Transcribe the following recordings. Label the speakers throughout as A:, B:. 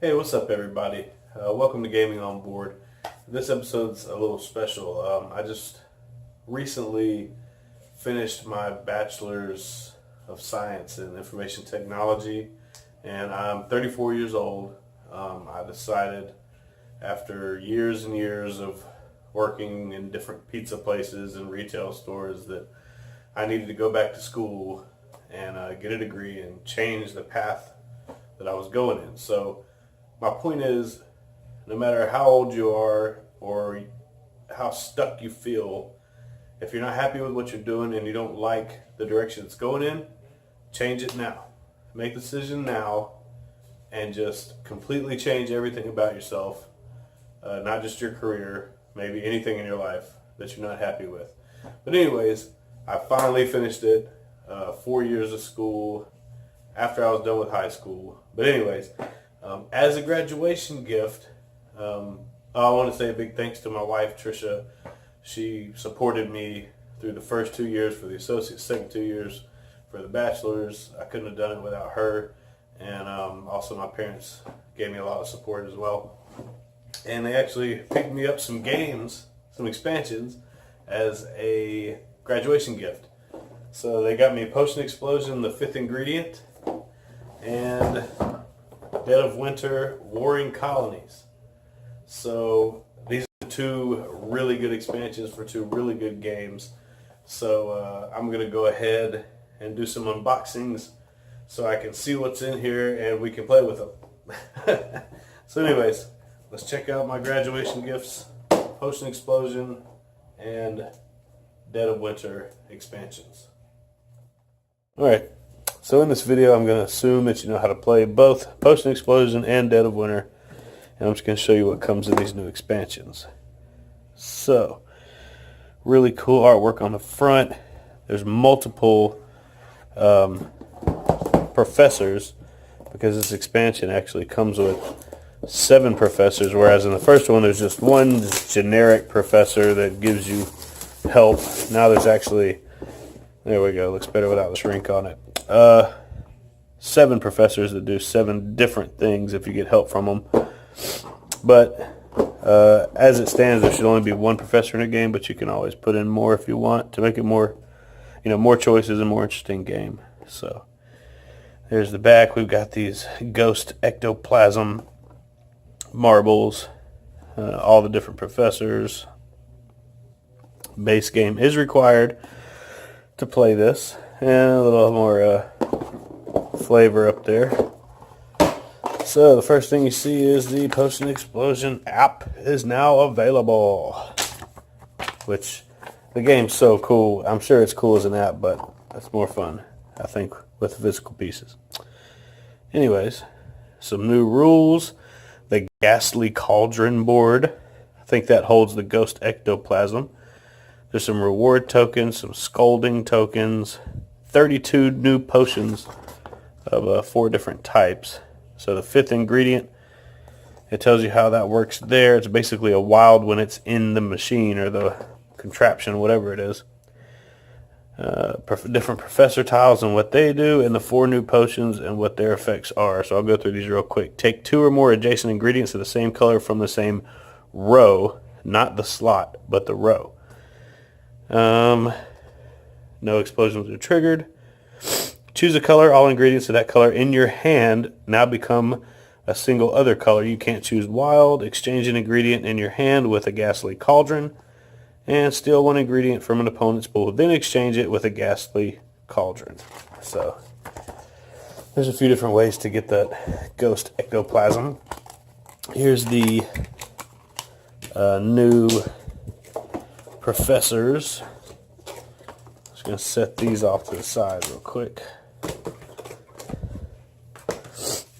A: Hey, what's up, everybody? Welcome to Gaming on Board. This episode's a little special. I just recently finished my Bachelor's of Science in Information Technology, and I'm 34 years old. I decided after years and years of working in different pizza places and retail stores that I needed to go back to school and get a degree and change the path that I was going in. So my point is, no matter how old you are or how stuck you feel, if you're not happy with what you're doing and you don't like the direction it's going in, change it now. Make the decision now and just completely change everything about yourself, not just your career, maybe anything in your life that you're not happy with. But anyways, I finally finished it, 4 years of school after I was done with high school. But anyways, as a graduation gift, I want to say a big thanks to my wife, Trisha. She supported me through the first 2 years for the associates, second 2 years for the bachelor's. I couldn't have done it without her. And also my parents gave me a lot of support as well. And they actually picked me up some games, some expansions, as a graduation gift. So they got me Potion Explosion, the Fifth Ingredient, and Dead of Winter, Warring Colonies. So these are two really good expansions for two really good games. So I'm going to go ahead and do some unboxings so I can see what's in here and we can play with them. So anyways, let's check out my graduation gifts, Potion Explosion and Dead of Winter expansions. Alright. So in this video, I'm going to assume that you know how to play both Potion Explosion and Dead of Winter. And I'm just going to show you what comes in these new expansions. So, really cool artwork on the front. There's multiple professors, because this expansion actually comes with 7 professors, whereas in the first one there's just one generic professor that gives you help. Now there's actually, there we go, looks better without the shrink on it. 7 professors that do 7 different things if you get help from them. But as it stands, there should only be 1 professor in a game, but you can always put in more if you want to make it more, more choices and more interesting game. So there's the back. We've got these ghost ectoplasm marbles, all the different professors. Base game is required to play this, and a little more flavor up there. So the first thing you see is the Potion Explosion app is now available, which the game's so cool. I'm sure it's cool as an app, but it's more fun, I think, with physical pieces. Anyways, some new rules. The Ghastly Cauldron board. I think that holds the ghost ectoplasm. There's some reward tokens, some scolding tokens, 32 new potions of 4 different types. So the 5th ingredient, it tells you how that works there. It's basically a wild when it's in the machine or the contraption, whatever it is. Different professor tiles and what they do, and the 4 new potions and what their effects are. So I'll go through these real quick. Take 2 or more adjacent ingredients of the same color from the same row, not the slot, but the row. No explosions are triggered. Choose a color. All ingredients of that color in your hand now become a single other color. You can't choose wild. Exchange an ingredient in your hand with a Ghastly Cauldron. And steal 1 ingredient from an opponent's pool. Then exchange it with a Ghastly Cauldron. So there's a few different ways to get that ghost ectoplasm. Here's the new professors. Just going to set these off to the side real quick.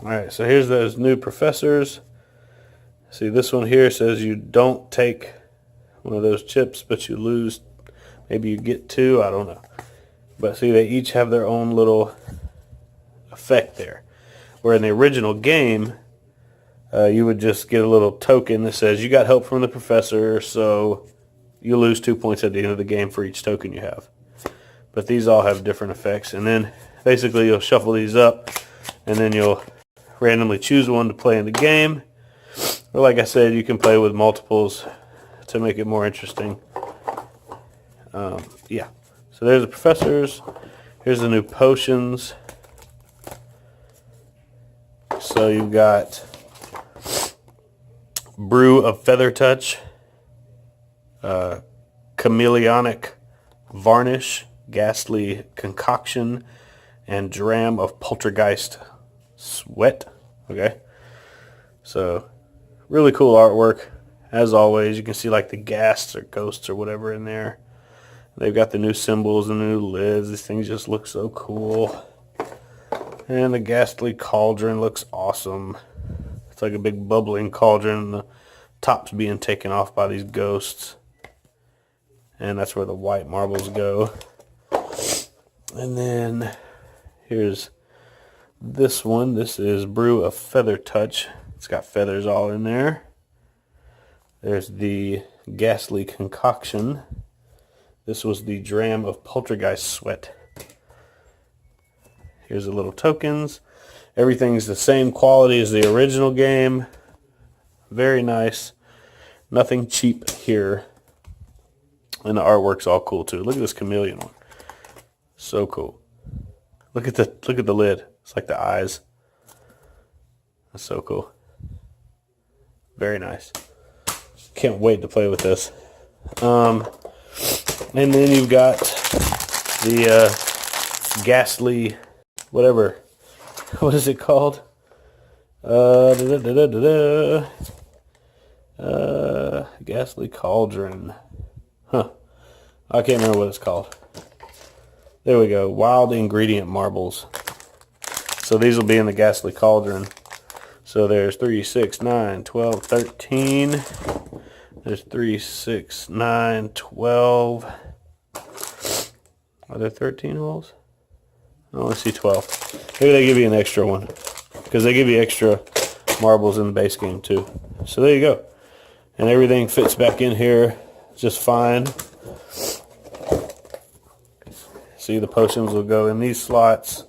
A: Alright, so here's those new professors. See, this one here says you don't take one of those chips, but you lose, maybe you get 2, I don't know. But see, they each have their own little effect there. Where in the original game, you would just get a little token that says you got help from the professor, so you lose 2 points at the end of the game for each token you have. But these all have different effects. And then basically you'll shuffle these up, and then you'll randomly choose one to play in the game. Or like I said, you can play with multiples to make it more interesting. Yeah. So there's the professors. Here's the new potions. So you've got Brew of Feather Touch, Chameleonic Varnish, Ghastly Concoction, and Dram of Poltergeist Sweat. Okay. So really cool artwork. As always, you can see like the ghasts or ghosts or whatever in there. They've got the new symbols and the new lids. These things just look so cool. And the Ghastly Cauldron looks awesome. It's like a big bubbling cauldron, and the top's being taken off by these ghosts. And that's where the white marbles go. And then here's this one. This is Brew of Feather Touch. It's got feathers all in there. There's the Ghastly Concoction. This was the Dram of Poltergeist Sweat. Here's the little tokens. Everything's the same quality as the original game. Very nice. Nothing cheap here. And the artwork's all cool too. Look at this chameleon one. So cool. Look at the lid. It's like the eyes. That's so cool. Very nice. Can't wait to play with this. And then you've got the Ghastly, whatever. What is it called? Ghastly Cauldron. Huh. I can't remember what it's called. There we go. Wild Ingredient Marbles. So these will be in the Ghastly Cauldron. So there's 3, 6, 9, 12, 13. There's 3, 6, 9, 12. Are there 13 holes? I only see 12. Maybe they give you an extra one, because they give you extra marbles in the base game too. So there you go. And everything fits back in here just fine. See, the potions will go in these slots.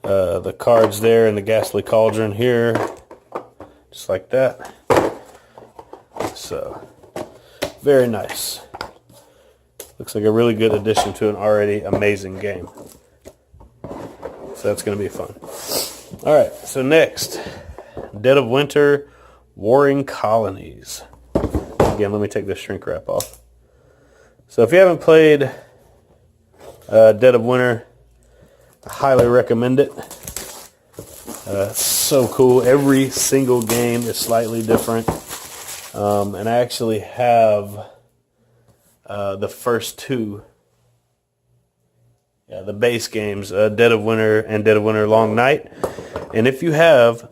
A: The cards there in the Ghastly Cauldron here. Just like that. So, very nice. Looks like a really good addition to an already amazing game. So that's going to be fun. Alright, so next. Dead of Winter, Warring Colonies. Again, let me take this shrink wrap off. So if you haven't played Dead of Winter, I highly recommend it. So cool. Every single game is slightly different. And I actually have the first two, the base games, Dead of Winter and Dead of Winter Long Night. And if you have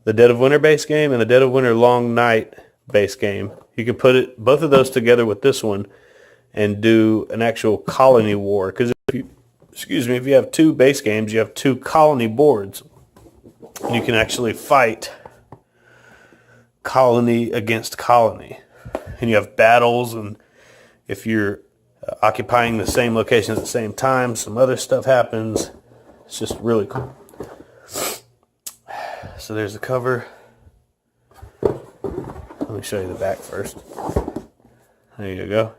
A: the Dead of Winter base game and the Dead of Winter Long Night base game, you can put both of those together with this one and do an actual colony war. Because if you have two base games, you have two colony boards. You can actually fight colony against colony. And you have battles, and if you're occupying the same location at the same time, some other stuff happens. It's just really cool. So there's the cover. Let me show you the back first. There you go.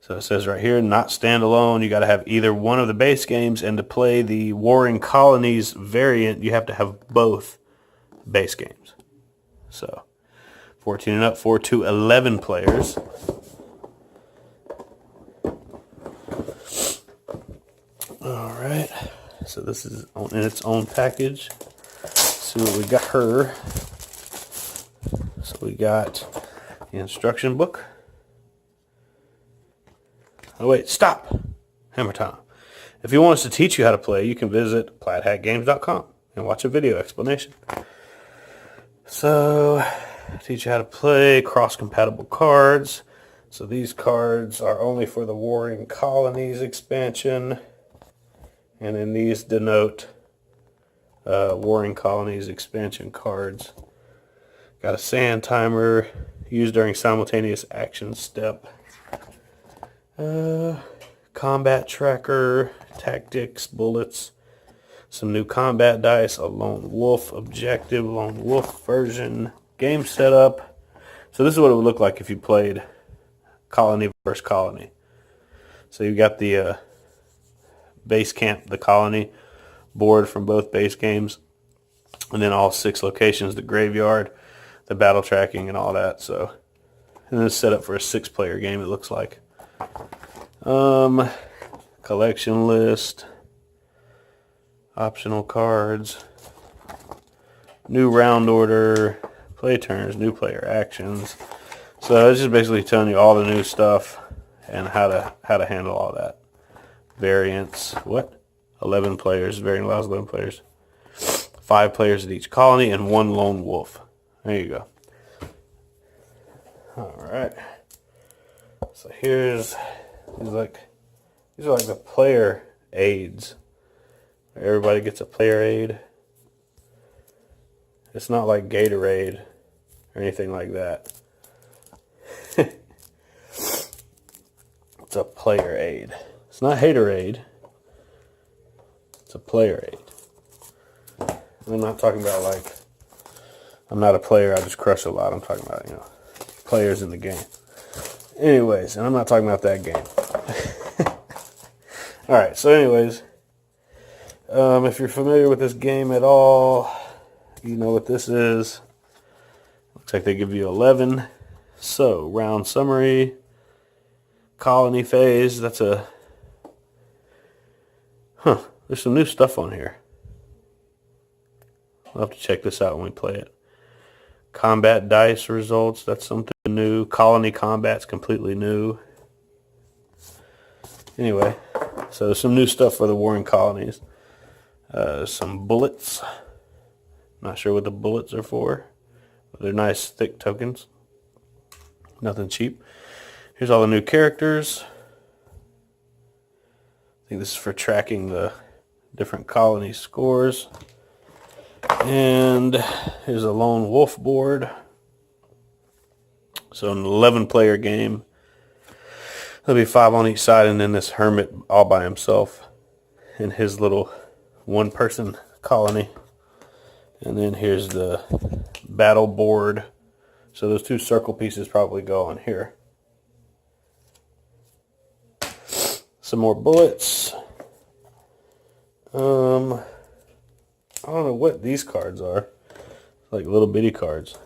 A: So it says right here, not standalone. You got to have either one of the base games, and to play the Warring Colonies variant, you have to have both base games. So 14 and up, 4 to 11 players. All right. So this is in its own package. Let's see what we got her. So we got the instruction book. Oh wait, stop. Hammer time. If you want us to teach you how to play, you can visit plaidhatgames.com and watch a video explanation. So, teach you how to play cross-compatible cards. So these cards are only for the Warring Colonies expansion. And then these denote Warring Colonies expansion cards. Got a sand timer used during simultaneous action step. Combat tracker, tactics, bullets. Some new combat dice, a lone wolf objective, lone wolf version, game setup. So this is what it would look like if you played Colony versus Colony. So you got the base camp, the Colony board from both base games, and then all 6 locations, the graveyard, the battle tracking, and all that. So, and then it's set up for a 6-player game, it looks like. Collection list, optional cards, new round order, play turns, new player actions. So it's just basically telling you all the new stuff and how to handle all that. Variants, 11 players. Variant allows 11 players. 5 players at each colony and 1 lone wolf. There you go. All right. So these are like the player aids. Everybody gets a player aid. It's not like Gatorade or anything like that. It's a player aid. It's not Haterade. It's a player aid. I'm not talking about like, I'm not a player, I just crush a lot. I'm talking about, players in the game. Anyways, and I'm not talking about that game. Alright, so anyways, if you're familiar with this game at all, you know what this is. Looks like they give you 11. So, round summary, colony phase, there's some new stuff on here. We'll have to check this out when we play it. Combat dice results, that's something new. Colony combat's completely new. Anyway, so there's some new stuff for the warring colonies. Some bullets. Not sure what the bullets are for, but they're nice thick tokens. Nothing cheap. Here's all the new characters. I think this is for tracking the different colony scores. And here's a lone wolf board. So an 11-player game. There'll be 5 on each side, and then this hermit all by himself in his little 1-person colony. And then here's the battle board. So those 2 circle pieces probably go on here. Some more bullets. I don't know what these cards are. Like little bitty cards.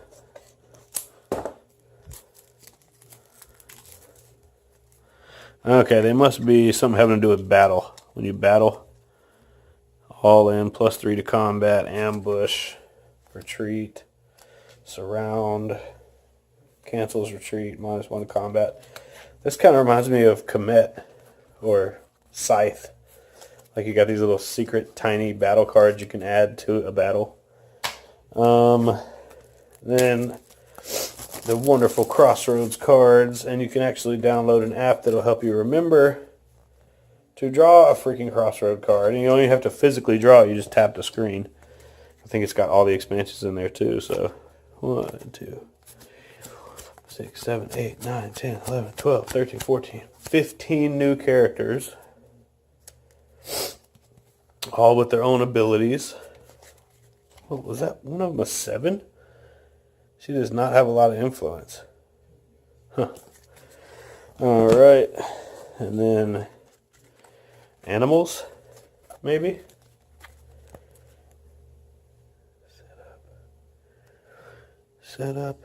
A: Okay, they must be something having to do with battle. When you battle, all in, +3 to combat, ambush, retreat, surround, cancels retreat, -1 to combat. This kind of reminds me of Comet or Scythe. Like you got these little secret tiny battle cards you can add to a battle. Then the wonderful Crossroads cards, and you can actually download an app that'll help you remember to draw a freaking Crossroad card. And you don't even have to physically draw it, you just tap the screen. I think it's got all the expansions in there too, so 1, 2, 6, 7, 8, 9, 10, 11, 12, 13, 14, 15 new characters. All with their own abilities. What was that? One of them a 7? She does not have a lot of influence. Huh. Alright. And then animals, maybe? Setup.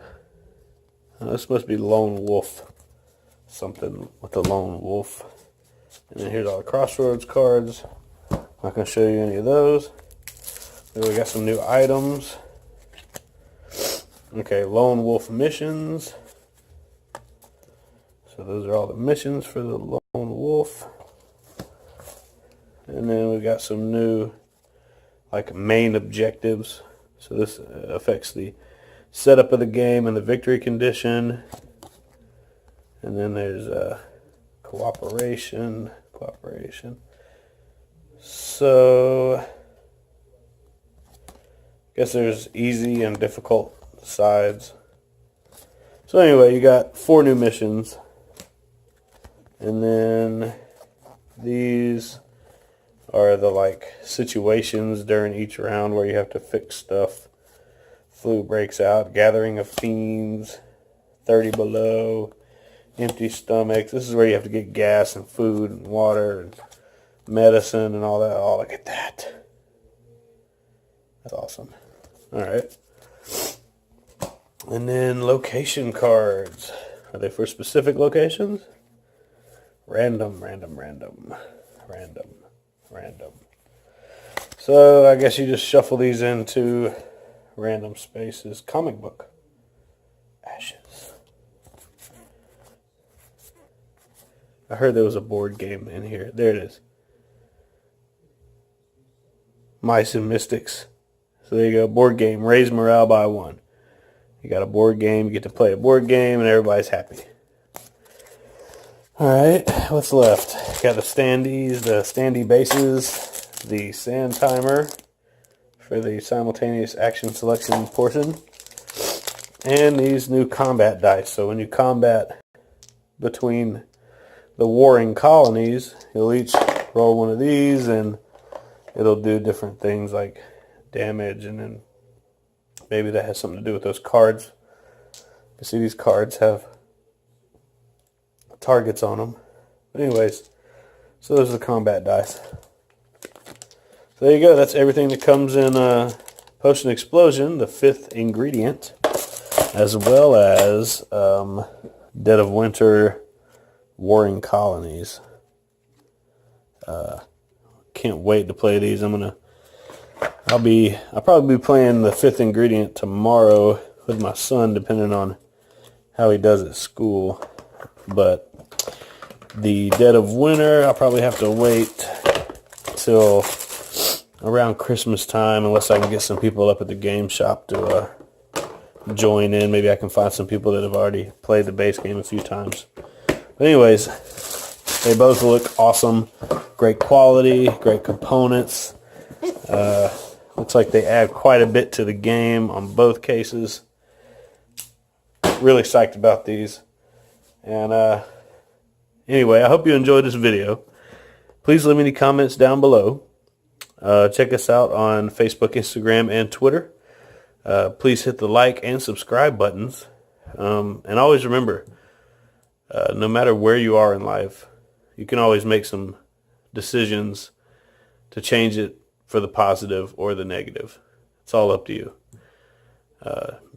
A: This must be lone wolf. Something with the lone wolf. And then here's all the Crossroads cards. Not going to show you any of those. Then we got some new items. Okay, lone wolf missions. So those are all the missions for the lone wolf. And then we got some new like main objectives. So this affects the setup of the game and the victory condition. And then there's cooperation. So I guess there's easy and difficult sides. So anyway, you got 4 new missions. And then these are the like situations during each round where you have to fix stuff. Flu breaks out, gathering of fiends, 30 below, empty stomachs. This is where you have to get gas and food and water and medicine and all that. Oh, look at that. That's awesome. All right. And then location cards. Are they for specific locations? Random. So I guess you just shuffle these into random spaces. Comic book. Ashes. I heard there was a board game in here. There it is. Mice and Mystics. So there you go. Board game. Raise morale by 1. You got a board game. You get to play a board game and everybody's happy. Alright. What's left? Got the standees, the standee bases, the sand timer for the simultaneous action selection portion, and these new combat dice. So when you combat between the warring colonies, you'll each roll one of these and it'll do different things like damage, and then maybe that has something to do with those cards. You see these cards have targets on them. But anyways, so those are the combat dice. So there you go. That's everything that comes in Potion Explosion, the 5th ingredient, as well as Dead of Winter Warring Colonies. Can't wait to play these. I'll probably be playing the 5th ingredient tomorrow with my son, depending on how he does at school. But the Dead of Winter, I'll probably have to wait till around Christmas time, unless I can get some people up at the game shop to join in. Maybe I can find some people that have already played the base game a few times. But anyways, they both look awesome. Great quality, great components. Looks like they add quite a bit to the game on both cases. Really psyched about these. And anyway, I hope you enjoyed this video. Please leave me any comments down below. Check us out on Facebook, Instagram, and Twitter. Please hit the like and subscribe buttons. And always remember, no matter where you are in life, you can always make some decisions to change it for the positive or the negative. It's all up to you.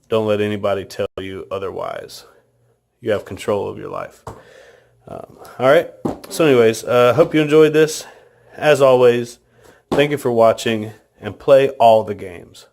A: Don't let anybody tell you otherwise. You have control of your life. All right. So anyways, hope you enjoyed this. As always, thank you for watching, and play all the games.